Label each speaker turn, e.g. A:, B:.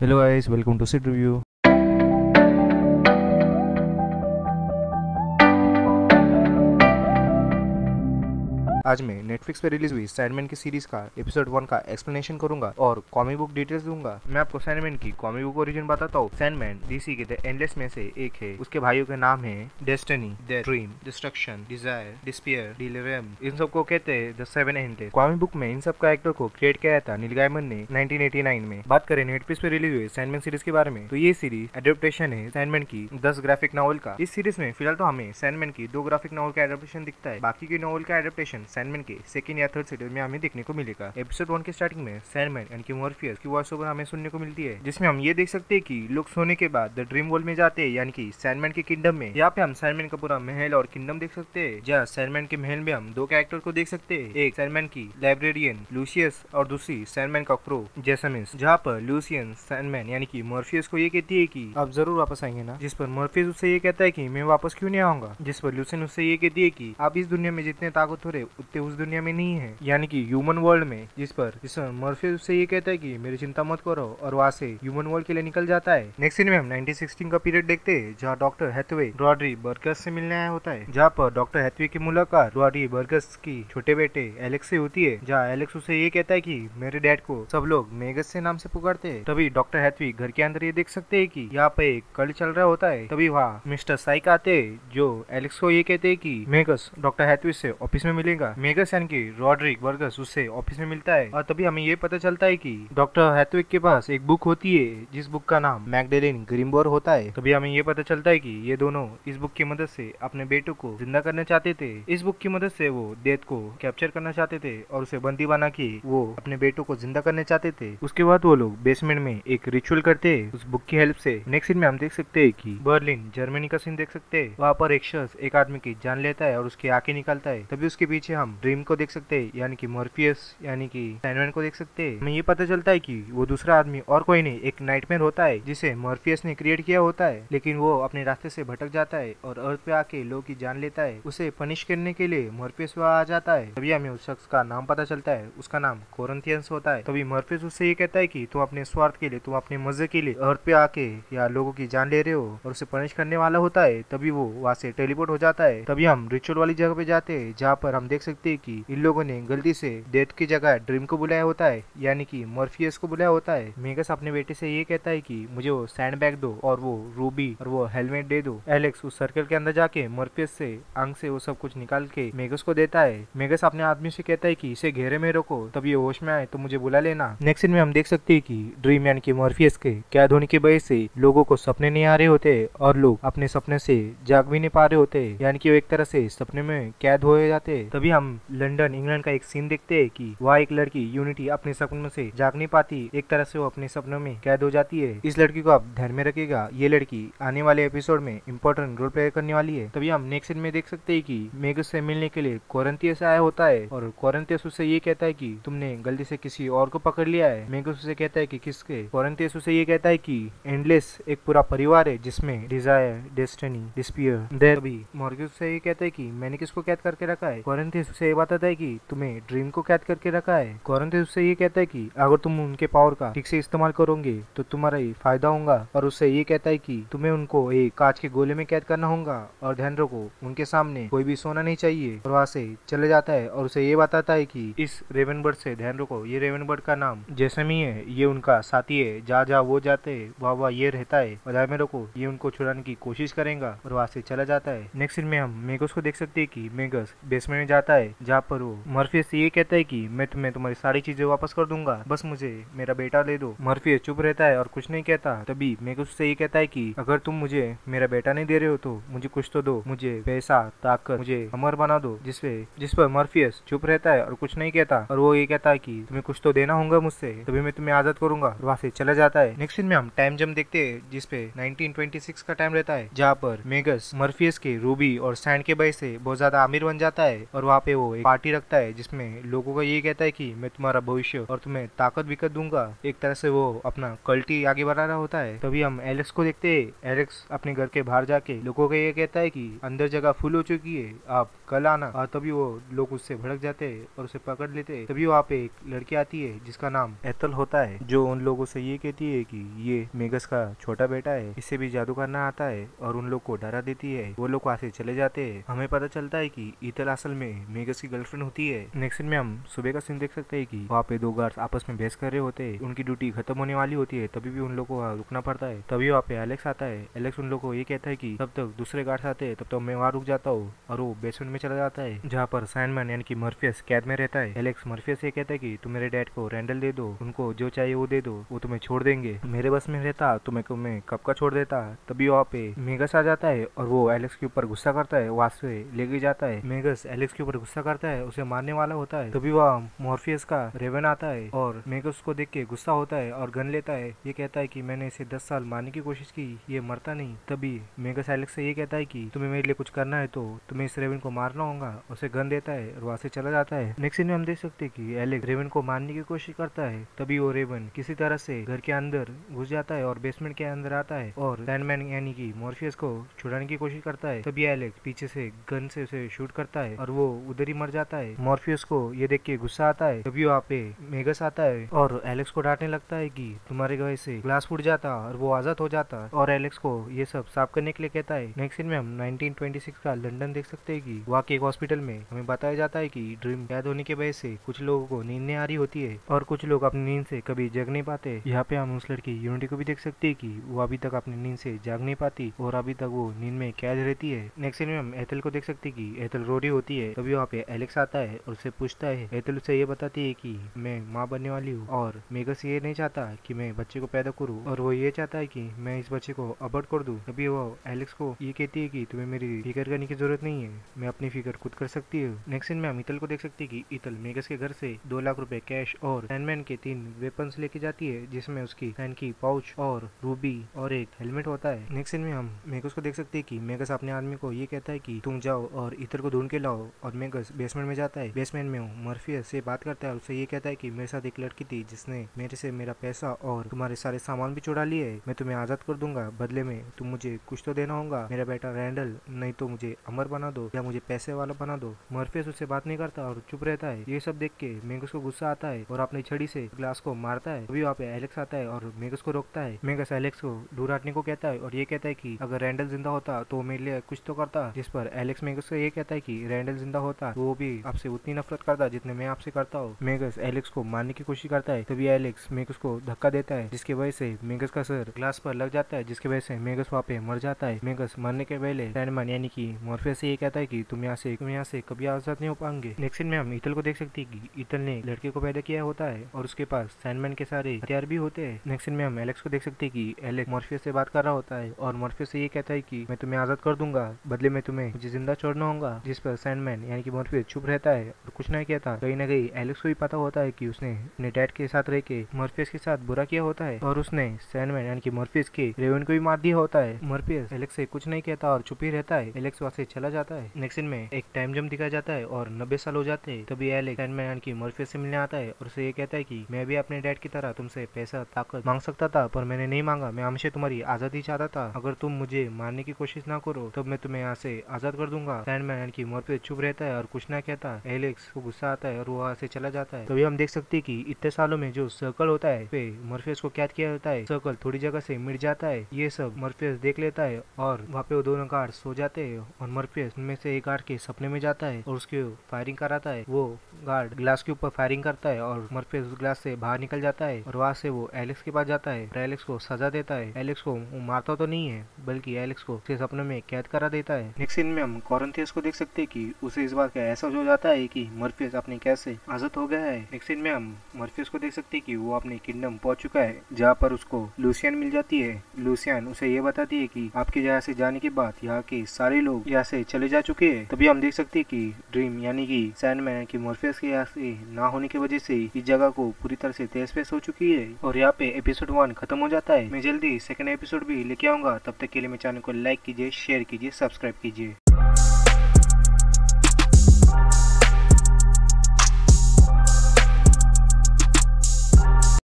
A: Hello guys, welcome to Sit Review. आज मैं Netflix पे रिलीज हुई सैंडमैन की सीरीज का एपिसोड 1 का एक्सप्लेनेशन करूंगा और कॉमिक बुक डिटेल्स दूंगा। मैं आपको सैंडमैन की कॉमिक बुक ओरिजिन बताता हूँ। सैंडमैन डीसी के द एंडलेस में से एक है। उसके भाइयों के नाम है Destiny, Dream, Destruction, Desire, Despair, Delirium. इन सबको कहते हैं the seven Endless. Comic book में इन सब कैरेक्टर को क्रिएट किया था नील गाइमन ने 1989 में। बात करें नेटफ्लिक्स पे रिलीज हुई सैंडमैन सीरीज के बारे में, तो ये सीरीज एडेप्टेशन है सैंडमैन की 10 ग्राफिक नॉवल का। इस सीरीज में फिलहाल तो हमें सैंडमैन की 2 ग्राफिक नॉवल का एडेप्टेशन दिखता है। बाकी की नॉवल का एडेप्टेशन सैंडमैन के सेकंड या थर्ड सीरीज में हमें देखने को मिलेगा। एपिसोड 1 के स्टार्टिंग में सैंडमैन यानी कि मॉर्फियस की वॉइस ओवर हमें सुनने को मिलती है, जिसमें हम ये देख सकते हैं कि लोग सोने के बाद द ड्रीम वर्ल्ड में जाते हैं, यानी कि सैंडमैन के किंगडम में। यहाँ पे हम सैंडमैन का पूरा महल और किंगडम देख सकते हैं। जहाँ सैंडमैन के महल में हम 2 कैरेक्टर को देख सकते हैं, एक सैंडमैन की लाइब्रेरियन लूसियस और दूसरी सैंडमैन का क्रो जेसमिस। जहाँ पर लूसियन सैंडमैन यानी कि मॉर्फियस को ये कहती है कि आप जरूर वापस आएंगे ना, जिस पर मॉर्फियस उससे ये कहता है कि मैं वापस क्यों नहीं आऊंगा, जिस पर लूसियन उससे ये कहती है कि आप इस दुनिया में जितने ताकतवर है उतने उस दुनिया में नहीं है, यानी कि ह्यूमन वर्ल्ड में। जिस पर मॉर्फियस उससे ये कहता है कि मेरी चिंता मत करो, और वहाँ से ह्यूमन वर्ल्ड के लिए निकल जाता है। नेक्स्ट सीन में हम 1916 का पीरियड देखते हैं, जहाँ डॉक्टर हैथवे रॉड्री बर्गस से मिलने आया होता है। जहाँ पर डॉक्टर हैथवे की मुलाकात रॉड्री बर्गस की छोटे बेटे एलेक्स से होती है। जहाँ एलेक्स उसे ये कहता है कि मेरे डैड को सब लोग मेगस से नाम से पुकारते हैं। तभी डॉक्टर हैथवे घर के अंदर ये देख सकते हैं कि यहाँ पे एक कल्ट चल रहा होता है। तभी वहाँ मिस्टर साइक आते हैं, जो एलेक्स को ये कहते हैं कि मेगस डॉक्टर हैथवे से ऑफिस में मिलेगा। मेगस यानी कि रॉड्रिक बर्गस उससे ऑफिस में मिलता है, और तभी हमें ये पता चलता है कि डॉक्टर हैथवे के पास एक बुक होती है, जिस बुक का नाम मैगडेलिन ग्रिम्बोर होता है। तभी हमें ये पता चलता है कि ये दोनों इस बुक की मदद से अपने बेटों को जिंदा करना चाहते थे। इस बुक की मदद से वो डेथ को कैप्चर करना चाहते थे और उसे बंदी बना के वो अपने बेटों को जिंदा करने चाहते थे। उसके बाद वो लोग बेसमेंट में एक रिचुअल करते हैं उस बुक की हेल्प से। नेक्स्ट सीन में हम देख सकते हैं कि बर्लिन जर्मनी का सीन देख सकते हैं। वहाँ पर एक शख्स एक आदमी की जान लेता है और उसकी आंखें निकालता है। तभी उसके पीछे हम ड्रीम को देख सकते हैं, यानी कि मॉर्फियस यानी कि सैंडमैन को देख सकते हैं। हमें ये पता चलता है कि वो दूसरा आदमी और कोई नहीं, एक नाइटमेयर होता है जिसे मॉर्फियस ने क्रिएट किया होता है, लेकिन वो अपने रास्ते से भटक जाता है और अर्थ पे आके लोगों की जान लेता है। उसे पनिश करने के लिए मॉर्फियस वहाँ आ जाता है। तभी हमें उस शख्स का नाम पता चलता है, उसका नाम कोरिंथियंस होता है। तभी मॉर्फियस उससे ये कहता है कि तुम अपने स्वार्थ के लिए, तुम अपने मजे के लिए अर्थ पे आके या लोगों की जान ले रहे हो, और उसे पनिश करने वाला होता है। तभी वो वहाँ से टेलीपोर्ट हो जाता है। तभी हम रिचुअल वाली जगह पे जाते हैं, जहाँ पर हम देख सकते हैं कि इन लोगों ने गलती से डेथ की जगह ड्रीम को बुलाया होता है, यानी कि मॉर्फियस को बुलाया होता है। मेगस अपने बेटे से ये कहता है कि मुझे वो सैंडबैग दो और वो रूबी और वो हेलमेट दे दो। एलेक्स उस सर्कल के अंदर जाके मॉर्फियस से आंख से वो सब कुछ निकाल के मेगस को देता है। मेगस अपने आदमी से कहता है कि इसे घेरे में रोको, तब ये होश में आए तो मुझे बुला लेना। नेक्स्ट सीन में हम देख सकते हैं कि ड्रीम यानी कि मॉर्फियस के कैद होने की वजह से लोगों को सपने नहीं आ रहे होते और लोग अपने सपने से जाग भी नहीं पा रहे होते, यानी कि वो एक तरह से सपने में कैद हो जाते। तभी हम लंदन इंग्लैंड का एक सीन देखते हैं कि वहाँ एक लड़की यूनिटी अपने सपनों से जाग नहीं पाती, एक तरह से वो अपने सपनों में कैद हो जाती है। इस लड़की को आप ध्यान में रखिएगा, ये लड़की आने वाले एपिसोड में इंपॉर्टेंट रोल प्ले करने वाली है। तभी हम नेक्स्ट सीन में देख सकते हैं कि मेगस से मिलने के लिए कोरिंथियस आया होता है, और कोरिंथियस उससे ये कहता है कि तुमने गलती से किसी और को पकड़ लिया है। मेगस उसे कहता है कि किसके। कोरिंथियस उसे ये कहता है कि एंडलेस एक पूरा परिवार है जिसमें डिजायर, डेस्टिनी, डिस्पियर, डेथ। तभी मॉर्फियस से ये कहता है कि मैंने किसको कैद करके रखा है। कोरिंथियस उसे ये बताता है कि तुम्हें ड्रीम को कैद करके रखा है। कोरिंथियस उससे ये कहता है कि अगर तुम उनके पावर का ठीक से इस्तेमाल करोगे तो तुम्हारा ही फायदा होगा, और उससे ये कहता है कि तुम्हें उनको एक कांच के गोले में कैद करना होगा, और ध्यान रखो उनके सामने कोई भी सोना नहीं चाहिए। और वहाँ से चले जाता है और उसे ये बताता है कि इस रेवनबर्ड से ध्यान रखो, ये रेवनबर्ड का नाम जेसमी है, ये उनका साथी है, जहाँ जहाँ वो जाते हैं वहाँ ये रहता है, और ध्यान में रखो ये उनको छुड़ाने की कोशिश करेगा, और वहाँ से चला जाता है। नेक्स्ट सीन में हम मेगस को देख सकते हैं कि मेगस बेसमेंट में जाता है, जहाँ पर वो मॉर्फियस से ये कहता है कि मैं तुम्हें तुम्हारी सारी चीजें वापस कर दूंगा, बस मुझे मेरा बेटा दे दो। मॉर्फियस चुप रहता है और कुछ नहीं कहता। तभी मेगस उससे ये कहता है कि अगर तुम मुझे मेरा बेटा नहीं दे रहे हो तो मुझे कुछ तो दो, मुझे पैसा, ताकत, मुझे अमर बना दो। जिस पर मॉर्फियस चुप रहता है और कुछ नहीं कहता, और वो ये कहता है कि तुम्हें कुछ तो देना होगा मुझसे, तभी मैं तुम्हें आजाद करूंगा, और वहाँ से चला जाता है। नेक्स्ट सीन में हम टाइम जंप देखते हैं, जिसपे 1926 का टाइम रहता है, जहाँ पर मेगस मॉर्फियस के रूबी और सैंड के वजह से बहुत ज्यादा अमीर बन जाता है, और वहाँ पे पे वो एक पार्टी रखता है जिसमें लोगों का ये कहता है कि मैं तुम्हारा भविष्य और तुम्हें ताकत विकत दूंगा। एक तरह से वो अपना कल्टी आगे बढ़ा रहा होता है। तभी हम एलेक्स को देखते हैं। एलेक्स अपने घर के बाहर जाके लोगों को ये कहता है कि अंदर जगह फुल हो चुकी है, आप कल आना। और तभी वो लोग उससे भड़क जाते हैं और उसे पकड़ लेते हैं। तभी वहाँ पे एक लड़की आती है जिसका नाम एथल होता है, जो उन लोगों से ये कहती है कि ये मेगस का छोटा बेटा है, इससे भी जादू करना आता है, और उन लोग को डरा देती है। वो लोग वहाँ से चले जाते हैं। हमें पता चलता है कि ईथल असल में मेगस की गर्लफ्रेंड होती है। नेक्स्ट सीन में हम सुबह का सीन देख सकते हैं कि वहाँ पे दो गार्ड्स आपस में बहस कर रहे होते हैं। उनकी ड्यूटी खत्म होने वाली होती है, तभी भी उन लोग को रुकना पड़ता है। तभी वहाँ पे एलेक्स आता है। एलेक्स उन लोग को ये कहता है कि तब तक दूसरे गार्ड्स आते हैं, तब तक मैं वहाँ रुक जाता हूँ, और वो बेसमेंट में चला जाता है जहाँ पर सैंडमैन यानी कि मॉर्फियस कैद में रहता है। एलेक्स मॉर्फियस से कहता है कि तुम मेरे डैड को रैंडल दे दो, उनको जो चाहिए वो दे दो, वो तुम्हें छोड़ देंगे। मेरे बस में रहता तो मैं कब का छोड़ देता। तभी वहाँ पे मेगस आ जाता है और वो एलेक्स के ऊपर गुस्सा करता है, वहाँ से लेके जाता है। मेगस एलेक्स के ऊपर गुस्सा करता है, उसे मारने वाला होता है। तभी वह मॉर्फियस का रेवन आता है और मेगस को देख के गुस्सा होता है और गन लेता है। ये कहता है कि मैंने इसे 10 साल मारने की कोशिश की, ये मरता नहीं। तभी मेगस एलेक्स से ये कहता है कि तुम्हें मेरे लिए कुछ करना है तो तुम्हें इस रेवन को मारना होगा। उसे गन देता है और वहाँ से चला जाता है। नेक्स्ट सीन में हम देख सकते हैं कि एलेक्स रेवन को मारने की कोशिश करता है। तभी वो रेवन किसी तरह से घर के अंदर घुस जाता है और बेसमेंट के अंदर आता है और सैंडमैन यानी कि मॉर्फियस को छुड़ाने की कोशिश करता है। तभी एलेक्स पीछे से गन से उसे शूट करता है और वो उधर ही मर जाता है। मॉर्फियस को ये देख के गुस्सा आता है। तभी वहाँ पे मेगस आता है और एलेक्स को डांटने लगता है कि तुम्हारे वजह से ग्लास फूट जाता और वो आजाद हो जाता, और एलेक्स को ये सब साफ करने के लिए कहता है। नेक्स्ट सीन में हम 1926 का लंदन देख सकते हैं कि वहाँ के एक हॉस्पिटल में हमें बताया जाता है कि ड्रीम याद होने की वजह से कुछ लोगों को नींद नहीं आ रही होती है और कुछ लोग अपनी नींद से कभी जग नहीं पाते। यहाँ पे हम उस लड़की यूनिटी को भी देख सकते हैं कि वो अभी तक अपनी नींद से जाग नहीं पाती और अभी तक वो नींद में कैद रहती है। नेक्स्ट सीन में हम एथल को देख सकते हैं कि एथल रो रही होती है। तभी वहाँ पे एलेक्स आता है और उसे पूछता है। एथल उसे ये बताती है कि मैं माँ बनने वाली हूँ और मेगस ये नहीं चाहता कि मैं बच्चे को पैदा करूँ, और वो ये चाहता है कि मैं इस बच्चे को अबॉर्ट कर दूँ। तभी वो एलेक्स को ये कहती है कि तुम्हें मेरी फिक्र करने की जरूरत नहीं है, मैं अपनी फिक्र खुद कर सकती हूँ। नेक्स्ट सीन में हम ईथल को देख सकते हैं कि ईथल मेगस के घर से 2 लाख रुपए कैश और सैंडमैन के 3 वेपन्स लेके जाती है, जिसमें उसकी सैंड की पाउच और रूबी और एक हेलमेट होता है। नेक्स्ट सीन में हम मेगस को देख सकते हैं कि मेगस अपने आदमी को ये कहता है कि तुम जाओ और ईथल को ढूंढ के लाओ, और मेगस बेसमेंट में जाता है। बेसमेंट में मॉर्फियस से बात करता है और उसे ये कहता है कि मेरे साथ एक लड़की थी जिसने मेरे से मेरा पैसा और तुम्हारे सारे सामान भी चुरा लिए, मैं तुम्हें आजाद कर दूंगा, बदले में तुम मुझे कुछ तो देना होगा, मेरा बेटा रैंडल, नहीं तो मुझे अमर बना दो या मुझे पैसे वाला बना दो। मॉर्फियस उससे बात नहीं करता और चुप रहता है। ये सब देख के मेगस को गुस्सा आता है और अपनी छड़ी से ग्लास को मारता है। तभी वहाँ पे एलेक्स आता है और मेगस को रोकता है। मेगस एलेक्स को दूर हटने को कहता है और ये कहता है कि अगर रैंडल जिंदा होता तो मेरे लिए कुछ तो करता, जिस पर एलेक्स मेगस को ये कहता है कि रैंडल जिंदा होता वो भी आपसे उतनी नफरत करता जितने मैं आपसे करता हूँ। मेगस एलेक्स को मारने की कोशिश करता है। तभी एलेक्स मेगस को धक्का देता है, जिसकी वजह से मेगस का सर ग्लास पर लग जाता है, जिसकी वजह से मेगस वहाँ पे मर जाता है। मेगस मरने के पहले सैंडमैन यानी कि मॉर्फियस से ये कहता है कि तुम यहाँ से कभी आजाद नहीं हो पाएंगे। नेक्स्ट सीन में हम ईथल को देख सकते हैं कि ईथल ने लड़के को पैदा किया होता है और उसके पास सैंडमैन के सारे हथियार भी होते हैं। नेक्स्ट सीन में हम एलेक्स को देख सकते हैं कि एलेक्स मॉर्फियस से बात कर रहा होता है और मॉर्फियस से ये कहता है कि मैं तुम्हें आजाद कर दूंगा, बदले में तुम्हें मुझे जिंदा छोड़ना होगा, जिस पर सैंडमैन यानी कि मॉर्फियस चुप रहता है और कुछ नहीं कहता। कहीं ना कहीं एलेक्स को भी पता होता है कि उसने अपने डैड के साथ रह के मॉर्फियस के साथ बुरा किया होता है और उसने सैंडमैन यानी कि मॉर्फियस के रेवन को भी मार दिया होता है। मॉर्फियस एलेक्स से कुछ नहीं कहता और चुप ही रहता है। एलेक्स वहाँ से चला जाता है। नेक्स्ट सीन में एक टाइम जंप दिखाया जाता है और 90 साल हो जाते हैं। तभी एलेक्स सैंडमैन यानी कि मॉर्फियस से मिलने आता है और उसे ये कहता है कि मैं भी अपने डैड की तरह तुमसे पैसा ताकत मांग सकता था, पर मैंने नहीं मांगा, मैं हमेशा तुम्हारी आजादी चाहता था, अगर तुम मुझे मारने की कोशिश ना करो तब मैं तुम्हें यहाँ से आजाद कर दूंगा। सैंडमैन यानी कि मॉर्फियस चुप रहता है और कुछ ना कहता। एलेक्स को गुस्सा आता है और वो वहाँ से चला जाता है। तभी हम देख सकते हैं कि इतने सालों में जो सर्कल होता है पे मॉर्फियस को कैद किया होता है, सर्कल थोड़ी जगह से मिट जाता है। ये सब मॉर्फियस देख लेता है और वहाँ पे वो दोनों गार्ड सो जाते हैं और मॉर्फियस उनमें से एक गार्ड के सपने में जाता है और उसके फायरिंग कराता है। वो गार्ड ग्लास के ऊपर फायरिंग करता है और मॉर्फियस उस ग्लास से बाहर निकल जाता है और वहाँ से वो एलेक्स के पास जाता है और एलेक्स को सजा देता है। एलेक्स को वो मारता तो नहीं है बल्कि एलेक्स को उसके सपने में कैद करा देता है। नेक्स्ट सीन में हम कॉरिंथियस को देख सकते हैं कि उसे इस बात का एहसास हो जाता है कि मॉर्फियस अपने कैद से आजाद हो गया है। नेक्स्ट सीन में हम मॉर्फियस को देख सकते हैं कि वो अपने किंगडम पहुंच चुका है, जहाँ पर उसको लूसियन मिल जाती है। लूसियन उसे ये बताती है कि आपके यहाँ से जाने के बाद यहाँ के सारे लोग यहाँ से चले जा चुके हैं। तभी हम देख सकते हैं कि ड्रीम यानी कि सैंडमैन की मॉर्फियस के यहाँ से ना होने की वजह से इस जगह को पूरी तरह से तहस-नहस हो चुकी है और यहाँ पे एपिसोड 1 खत्म हो जाता है। मैं जल्दी सेकंड एपिसोड भी लेके आऊंगा, तब तक के लिए मेरे चैनल को लाइक कीजिए, शेयर कीजिए, सब्सक्राइब कीजिए।